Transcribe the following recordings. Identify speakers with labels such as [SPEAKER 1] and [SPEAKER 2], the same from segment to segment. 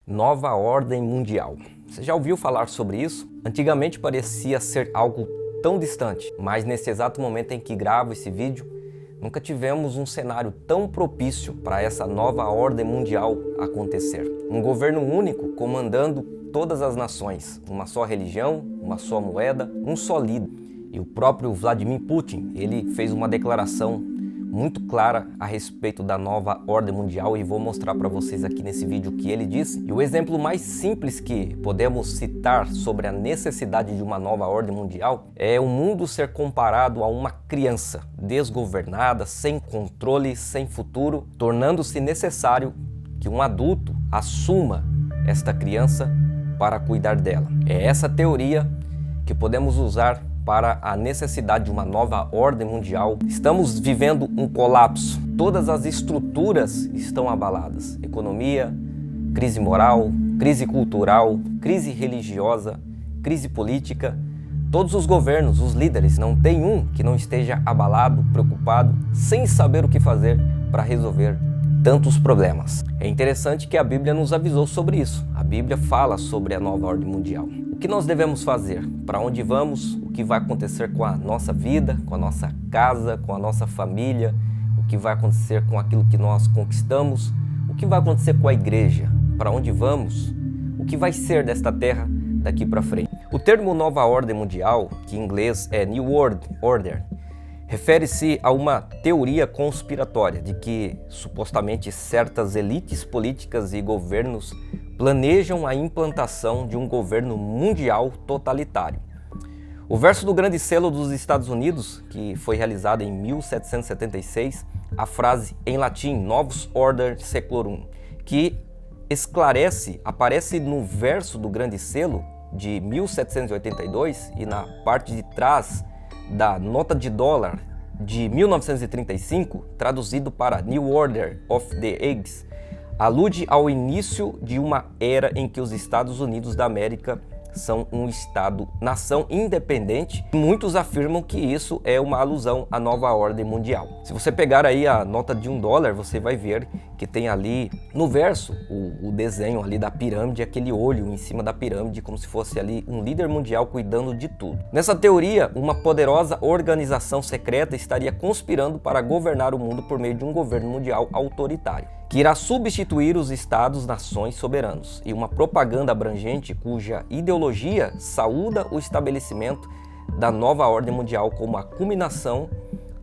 [SPEAKER 1] Nova ordem mundial. Você já ouviu falar sobre isso? Antigamente parecia ser algo tão distante, mas nesse exato momento em que gravo esse vídeo, nunca tivemos um cenário tão propício para essa nova ordem mundial acontecer. Um governo único comandando todas as nações, uma só religião, uma só moeda, um só líder. E o próprio Vladimir Putin, ele fez uma declaração muito clara a respeito da nova ordem mundial e vou mostrar para vocês aqui nesse vídeo o que ele disse. E o exemplo mais simples que podemos citar sobre a necessidade de uma nova ordem mundial é o mundo ser comparado a uma criança desgovernada, sem controle, sem futuro, tornando-se necessário que um adulto assuma esta criança para cuidar dela. É essa teoria que podemos usar para a necessidade de uma nova ordem mundial. Estamos vivendo um colapso. Todas as estruturas estão abaladas. Economia, crise moral, crise cultural, crise religiosa, crise política. Todos os governos, os líderes, não tem um que não esteja abalado, preocupado, sem saber o que fazer para resolver tantos problemas. É interessante que a Bíblia nos avisou sobre isso. A Bíblia fala sobre a nova ordem mundial. O que nós devemos fazer? Para onde vamos? O que vai acontecer com a nossa vida, com a nossa casa, com a nossa família? O que vai acontecer com aquilo que nós conquistamos? O que vai acontecer com a igreja? Para onde vamos? O que vai ser desta terra daqui para frente? O termo nova ordem mundial, que em inglês é New World Order, refere-se a uma teoria conspiratória de que supostamente certas elites políticas e governos planejam a implantação de um governo mundial totalitário. O verso do Grande Selo dos Estados Unidos, que foi realizado em 1776, a frase em latim Novus Order Seclorum, que esclarece, aparece no verso do Grande Selo de 1782 e na parte de trás da nota de dólar de 1935, traduzido para New Order of the Ages, alude ao início de uma era em que os Estados Unidos da América são um Estado-nação independente. Muitos afirmam que isso é uma alusão à nova ordem mundial. Se você pegar aí a nota de $1, você vai ver que tem ali no verso o desenho ali da pirâmide, aquele olho em cima da pirâmide, como se fosse ali um líder mundial cuidando de tudo. Nessa teoria, uma poderosa organização secreta estaria conspirando para governar o mundo por meio de um governo mundial autoritário, que irá substituir os Estados-nações soberanos, e uma propaganda abrangente cuja ideologia saúda o estabelecimento da nova ordem mundial como a culminação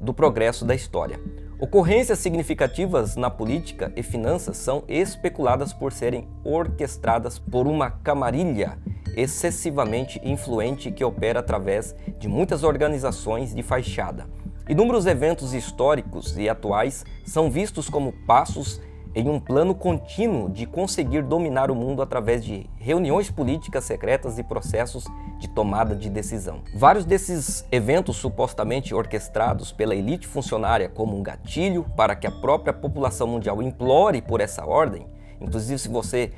[SPEAKER 1] do progresso da história. Ocorrências significativas na política e finanças são especuladas por serem orquestradas por uma camarilha excessivamente influente que opera através de muitas organizações de fachada. Inúmeros eventos históricos e atuais são vistos como passos em um plano contínuo de conseguir dominar o mundo através de reuniões políticas secretas e processos de tomada de decisão. Vários desses eventos supostamente orquestrados pela elite funcionária como um gatilho para que a própria população mundial implore por essa ordem. Inclusive, se você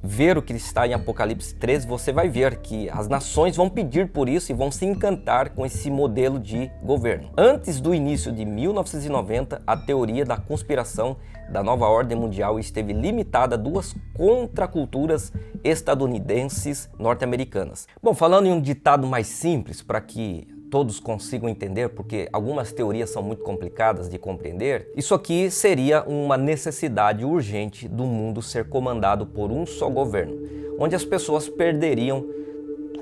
[SPEAKER 1] ver o que está em Apocalipse 13, você vai ver que as nações vão pedir por isso e vão se encantar com esse modelo de governo. Antes do início de 1990, a teoria da conspiração da nova ordem mundial esteve limitada a duas contraculturas estadunidenses norte-americanas. Bom, falando em um ditado mais simples para que todos consigam entender, porque algumas teorias são muito complicadas de compreender, isso aqui seria uma necessidade urgente do mundo ser comandado por um só governo, onde as pessoas perderiam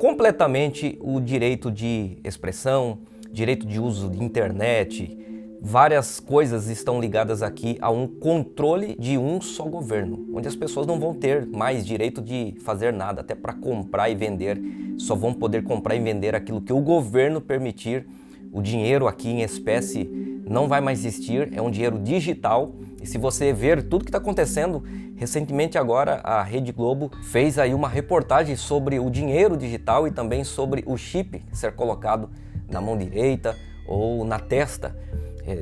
[SPEAKER 1] completamente o direito de expressão, direito de uso de internet. Várias coisas estão ligadas aqui a um controle de um só governo, onde as pessoas não vão ter mais direito de fazer nada, até para comprar e vender. Só vão poder comprar e vender aquilo que o governo permitir. O dinheiro aqui em espécie não vai mais existir, é um dinheiro digital. E se você ver tudo que está acontecendo, recentemente agora a Rede Globo fez aí uma reportagem sobre o dinheiro digital e também sobre o chip ser colocado na mão direita ou na testa.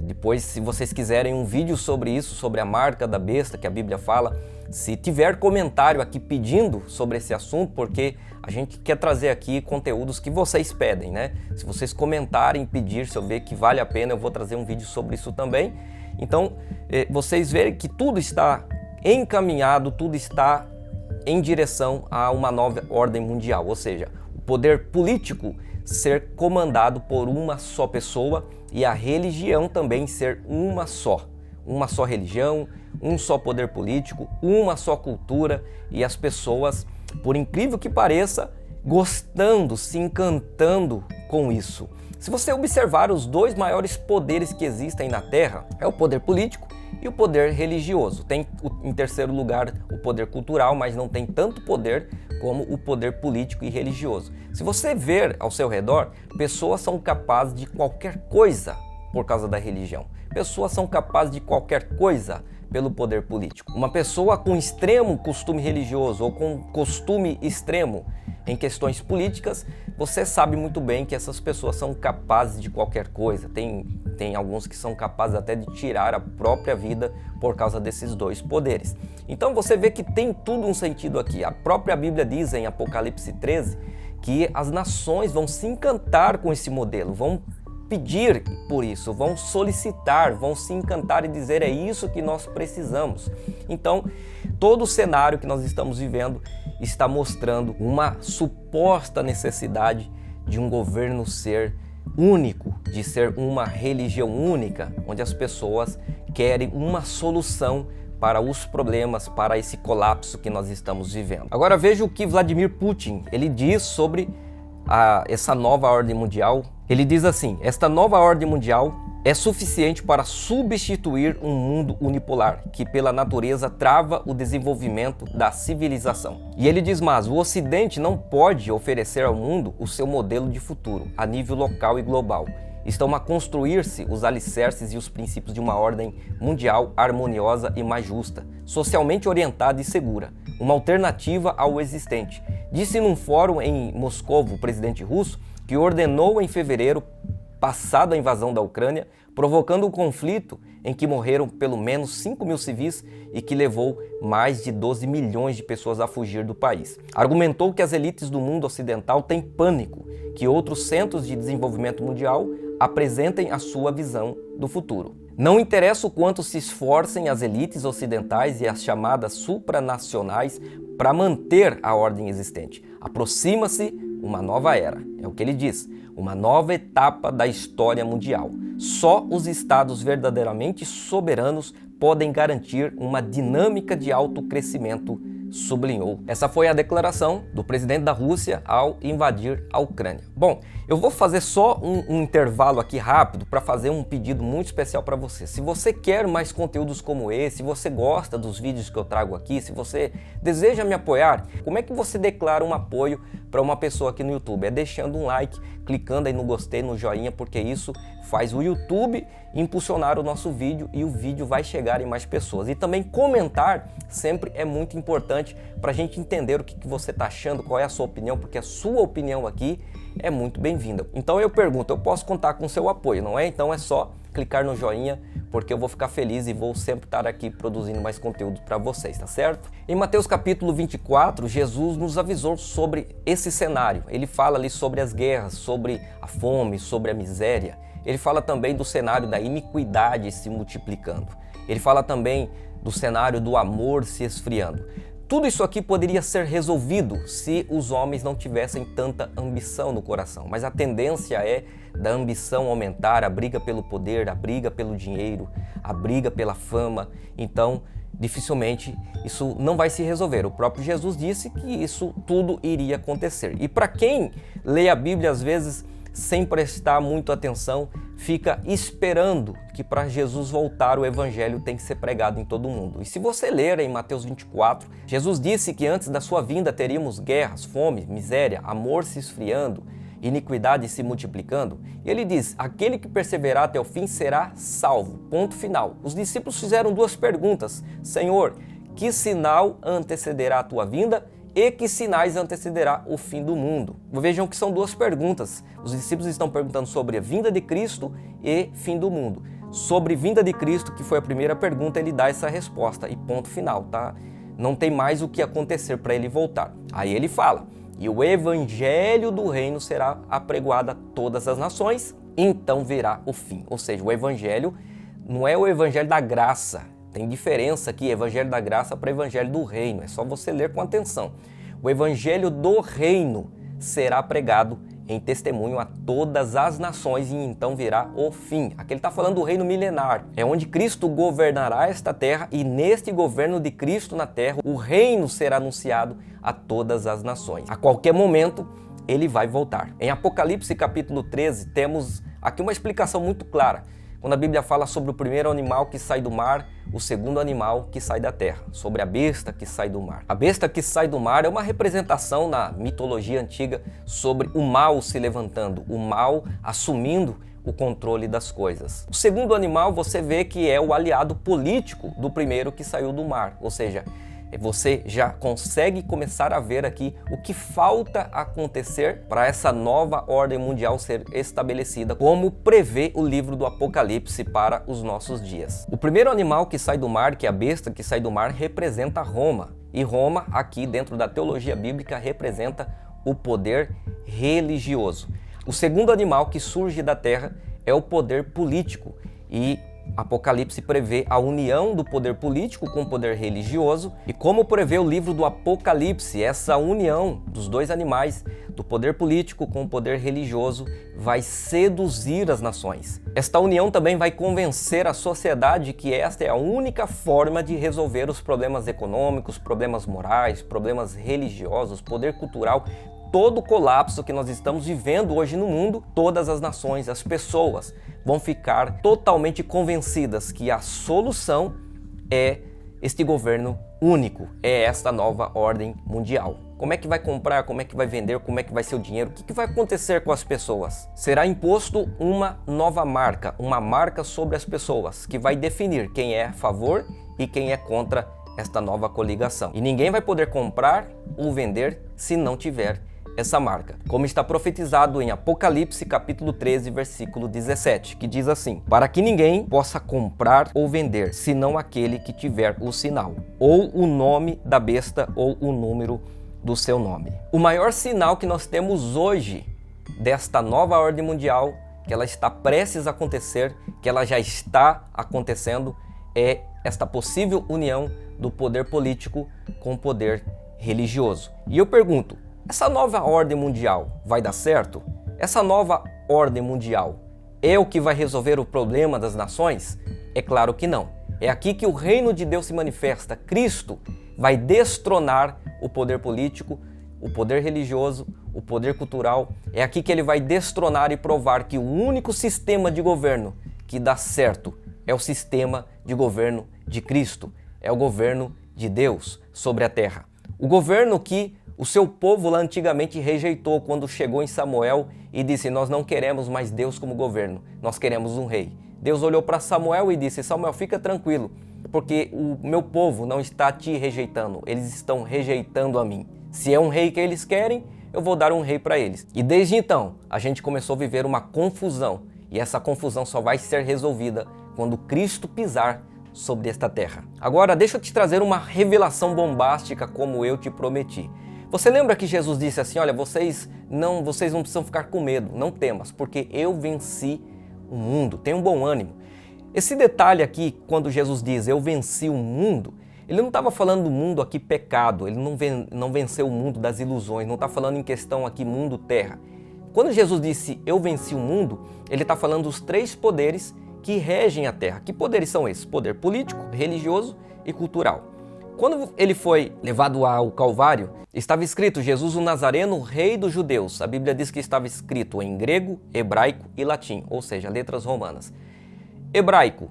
[SPEAKER 1] Depois, se vocês quiserem um vídeo sobre isso, sobre a marca da besta que a Bíblia fala, se tiver comentário aqui pedindo sobre esse assunto, porque a gente quer trazer aqui conteúdos que vocês pedem, né? Se vocês comentarem, pedir, se eu ver que vale a pena, eu vou trazer um vídeo sobre isso também. Então, vocês verem que tudo está encaminhado, tudo está em direção a uma nova ordem mundial, ou seja, o poder político ser comandado por uma só pessoa e a religião também ser uma só religião, um só poder político, uma só cultura e as pessoas, por incrível que pareça, gostando, se encantando com isso. Se você observar, os dois maiores poderes que existem na Terra é o poder político e o poder religioso. Tem em terceiro lugar o poder cultural, mas não tem tanto poder como o poder político e religioso. Se você ver ao seu redor, pessoas são capazes de qualquer coisa por causa da religião. Pessoas são capazes de qualquer coisa pelo poder político. Uma pessoa com extremo costume religioso ou com costume extremo em questões políticas, você sabe muito bem que essas pessoas são capazes de qualquer coisa. Tem alguns que são capazes até de tirar a própria vida por causa desses dois poderes. Então você vê que tem tudo um sentido aqui. A própria Bíblia diz em Apocalipse 13 que as nações vão se encantar com esse modelo, vão pedir por isso, vão solicitar, vão se encantar e dizer é isso que nós precisamos. Então, todo o cenário que nós estamos vivendo está mostrando uma suposta necessidade de um governo ser único, de ser uma religião única, onde as pessoas querem uma solução para os problemas, para esse colapso que nós estamos vivendo. Agora veja o que Vladimir Putin ele diz sobre essa nova ordem mundial. Ele diz assim: esta nova ordem mundial é suficiente para substituir um mundo unipolar, que pela natureza trava o desenvolvimento da civilização. E ele diz, mas o Ocidente não pode oferecer ao mundo o seu modelo de futuro, a nível local e global. Estão a construir-se os alicerces e os princípios de uma ordem mundial harmoniosa e mais justa, socialmente orientada e segura, uma alternativa ao existente. Disse num fórum em Moscou o presidente russo, que ordenou em fevereiro passado a invasão da Ucrânia, provocando um conflito em que morreram pelo menos 5 mil civis e que levou mais de 12 milhões de pessoas a fugir do país. Argumentou que as elites do mundo ocidental têm pânico que outros centros de desenvolvimento mundial apresentem a sua visão do futuro. Não interessa o quanto se esforcem as elites ocidentais e as chamadas supranacionais para manter a ordem existente. Aproxima-se uma nova era, é o que ele diz, uma nova etapa da história mundial. Só os estados verdadeiramente soberanos podem garantir uma dinâmica de alto crescimento, sublinhou. Essa foi a declaração do presidente da Rússia ao invadir a Ucrânia. Bom, eu vou fazer só um intervalo aqui rápido para fazer um pedido muito especial para você. Se você quer mais conteúdos como esse, se você gosta dos vídeos que eu trago aqui, se você deseja me apoiar, como é que você declara um apoio para uma pessoa aqui no YouTube? É deixando um like, clicando aí no gostei, no joinha, porque isso faz o YouTube impulsionar o nosso vídeo e o vídeo vai chegar em mais pessoas. E também comentar sempre é muito importante para a gente entender o que você está achando, qual é a sua opinião, porque a sua opinião aqui é muito bem-vinda. Então eu pergunto, eu posso contar com o seu apoio, não é? Então é só clicar no joinha, porque eu vou ficar feliz e vou sempre estar aqui produzindo mais conteúdo para vocês, tá certo? Em Mateus capítulo 24, Jesus nos avisou sobre esse cenário. Ele fala ali sobre as guerras, sobre a fome, sobre a miséria. Ele fala também do cenário da iniquidade se multiplicando. Ele fala também do cenário do amor se esfriando. Tudo isso aqui poderia ser resolvido se os homens não tivessem tanta ambição no coração. Mas a tendência é da ambição aumentar, a briga pelo poder, a briga pelo dinheiro, a briga pela fama. Então, dificilmente isso não vai se resolver. O próprio Jesus disse que isso tudo iria acontecer. E para quem lê a Bíblia às vezes sem prestar muito atenção, fica esperando que para Jesus voltar o evangelho tem que ser pregado em todo mundo. E se você ler em Mateus 24, Jesus disse que antes da sua vinda teríamos guerras, fome, miséria, amor se esfriando, iniquidade se multiplicando. E ele diz, aquele que perseverar até o fim será salvo. Ponto final. Os discípulos fizeram duas perguntas. Senhor, que sinal antecederá a tua vinda? E que sinais antecederá o fim do mundo? Vejam que são duas perguntas. Os discípulos estão perguntando sobre a vinda de Cristo e fim do mundo. Sobre vinda de Cristo, que foi a primeira pergunta, ele dá essa resposta e ponto final, tá? Não tem mais o que acontecer para ele voltar. Aí ele fala, e o evangelho do reino será apregoado a todas as nações, então virá o fim. Ou seja, o evangelho não é o evangelho da graça, Tem diferença aqui, Evangelho da Graça para Evangelho do Reino. É só você ler com atenção. O Evangelho do Reino será pregado em testemunho a todas as nações e então virá o fim. Aqui ele está falando do reino milenar. É onde Cristo governará esta terra e neste governo de Cristo na terra, o reino será anunciado a todas as nações. A qualquer momento, ele vai voltar. Em Apocalipse capítulo 13, temos aqui uma explicação muito clara. Quando a Bíblia fala sobre o primeiro animal que sai do mar, o segundo animal que sai da terra, sobre a besta que sai do mar. A besta que sai do mar é uma representação na mitologia antiga sobre o mal se levantando, o mal assumindo o controle das coisas. O segundo animal você vê que é o aliado político do primeiro que saiu do mar, ou seja, você já consegue começar a ver aqui o que falta acontecer para essa nova ordem mundial ser estabelecida, como prevê o livro do Apocalipse para os nossos dias. O primeiro animal que sai do mar, que é a besta que sai do mar, representa Roma. E Roma, aqui dentro da teologia bíblica, representa o poder religioso. O segundo animal que surge da terra é o poder político. E Apocalipse prevê a união do poder político com o poder religioso e como prevê o livro do Apocalipse, essa união dos dois animais, do poder político com o poder religioso, vai seduzir as nações. Esta união também vai convencer a sociedade que esta é a única forma de resolver os problemas econômicos, problemas morais, problemas religiosos, poder cultural, todo o colapso que nós estamos vivendo hoje no mundo. Todas as nações, as pessoas vão ficar totalmente convencidas que a solução é este governo único, é esta nova ordem mundial. Como é que vai comprar, como é que vai vender, como é que vai ser o dinheiro, o que vai acontecer com as pessoas? Será imposto uma nova marca, uma marca sobre as pessoas, que vai definir quem é a favor e quem é contra esta nova coligação. E ninguém vai poder comprar ou vender se não tiver essa marca, como está profetizado em Apocalipse capítulo 13, versículo 17, que diz assim: para que ninguém possa comprar ou vender, senão aquele que tiver o sinal, ou o nome da besta, ou o número do seu nome. O maior sinal que nós temos hoje desta nova ordem mundial, que ela está prestes a acontecer, que ela já está acontecendo, é esta possível união do poder político com o poder religioso. E eu pergunto, essa nova ordem mundial vai dar certo? Essa nova ordem mundial é o que vai resolver o problema das nações? É claro que não. É aqui que o reino de Deus se manifesta. Cristo vai destronar o poder político, o poder religioso, o poder cultural. É aqui que ele vai destronar e provar que o único sistema de governo que dá certo é o sistema de governo de Cristo. É o governo de Deus sobre a terra. O governo que o seu povo lá antigamente rejeitou quando chegou em Samuel e disse: nós não queremos mais Deus como governo, nós queremos um rei. Deus olhou para Samuel e disse: Samuel, fica tranquilo, porque o meu povo não está te rejeitando, eles estão rejeitando a mim. Se é um rei que eles querem, eu vou dar um rei para eles. E desde então, a gente começou a viver uma confusão, e essa confusão só vai ser resolvida quando Cristo pisar sobre esta terra. Agora, deixa eu te trazer uma revelação bombástica como eu te prometi. Você lembra que Jesus disse assim: olha, vocês não precisam ficar com medo, não temas, porque eu venci o mundo, tenha um bom ânimo. Esse detalhe aqui, quando Jesus diz eu venci o mundo, ele não estava falando do mundo aqui pecado, ele não venceu o mundo das ilusões, não está falando em questão aqui mundo-terra. Quando Jesus disse eu venci o mundo, ele está falando dos três poderes que regem a terra. Que poderes são esses? Poder político, religioso e cultural. Quando ele foi levado ao Calvário, estava escrito Jesus o Nazareno, rei dos judeus. A Bíblia diz que estava escrito em grego, hebraico e latim, ou seja, letras romanas. Hebraico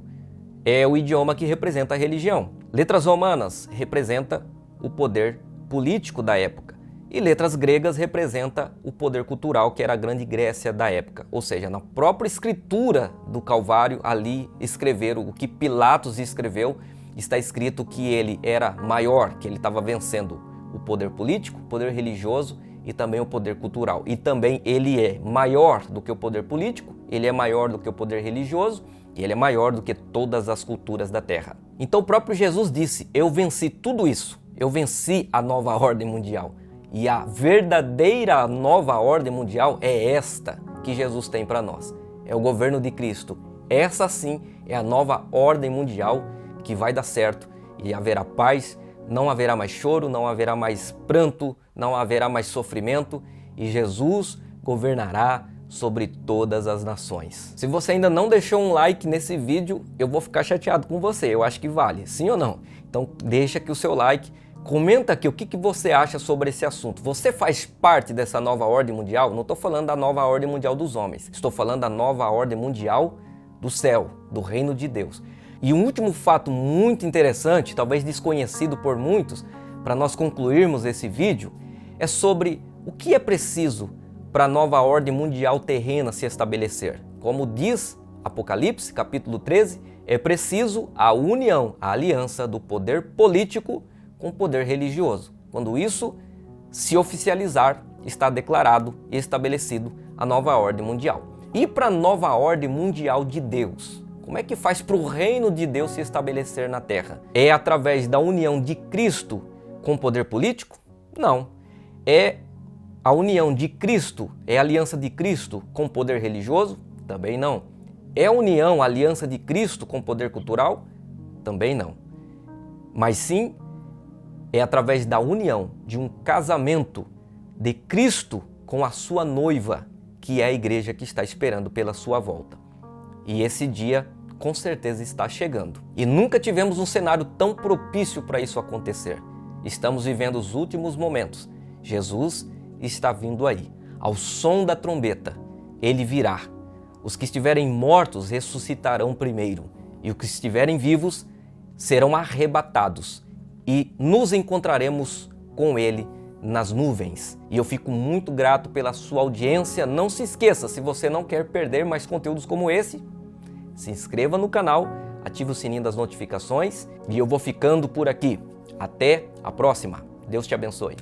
[SPEAKER 1] é o idioma que representa a religião. Letras romanas representa o poder político da época. E letras gregas representa o poder cultural, que era a Grande Grécia da época. Ou seja, na própria escritura do Calvário, ali escreveram o que Pilatos escreveu, está escrito que ele era maior, que ele estava vencendo o poder político, o poder religioso e também o poder cultural. E também ele é maior do que o poder político, ele é maior do que o poder religioso e ele é maior do que todas as culturas da terra. Então o próprio Jesus disse: eu venci tudo isso, eu venci a nova ordem mundial. E a verdadeira nova ordem mundial é esta que Jesus tem para nós. É o governo de Cristo. Essa sim é a nova ordem mundial que vai dar certo e haverá paz, não haverá mais choro, não haverá mais pranto, não haverá mais sofrimento e Jesus governará sobre todas as nações. Se você ainda não deixou um like nesse vídeo, eu vou ficar chateado com você, eu acho que vale, sim ou não? Então deixa aqui o seu like, comenta aqui o que você acha sobre esse assunto. Você faz parte dessa nova ordem mundial? Não estou falando da nova ordem mundial dos homens, estou falando da nova ordem mundial do céu, do reino de Deus. E um último fato muito interessante, talvez desconhecido por muitos, para nós concluirmos esse vídeo, é sobre o que é preciso para a nova ordem mundial terrena se estabelecer. Como diz Apocalipse, capítulo 13, é preciso a união, a aliança do poder político com o poder religioso. Quando isso se oficializar, está declarado e estabelecido a nova ordem mundial. E para a nova ordem mundial de Deus? Como é que faz para o reino de Deus se estabelecer na terra? É através da união de Cristo com o poder político? Não. É a união de Cristo, é a aliança de Cristo com o poder religioso? Também não. É a união, a aliança de Cristo com o poder cultural? Também não. Mas sim, é através da união de um casamento de Cristo com a sua noiva, que é a igreja que está esperando pela sua volta. E esse dia, com certeza, está chegando. E nunca tivemos um cenário tão propício para isso acontecer. Estamos vivendo os últimos momentos. Jesus está vindo aí. Ao som da trombeta, ele virá. Os que estiverem mortos ressuscitarão primeiro, e os que estiverem vivos serão arrebatados, e nos encontraremos com ele nas nuvens. E eu fico muito grato pela sua audiência. Não se esqueça, se você não quer perder mais conteúdos como esse, se inscreva no canal, ative o sininho das notificações e eu vou ficando por aqui. Até a próxima. Deus te abençoe.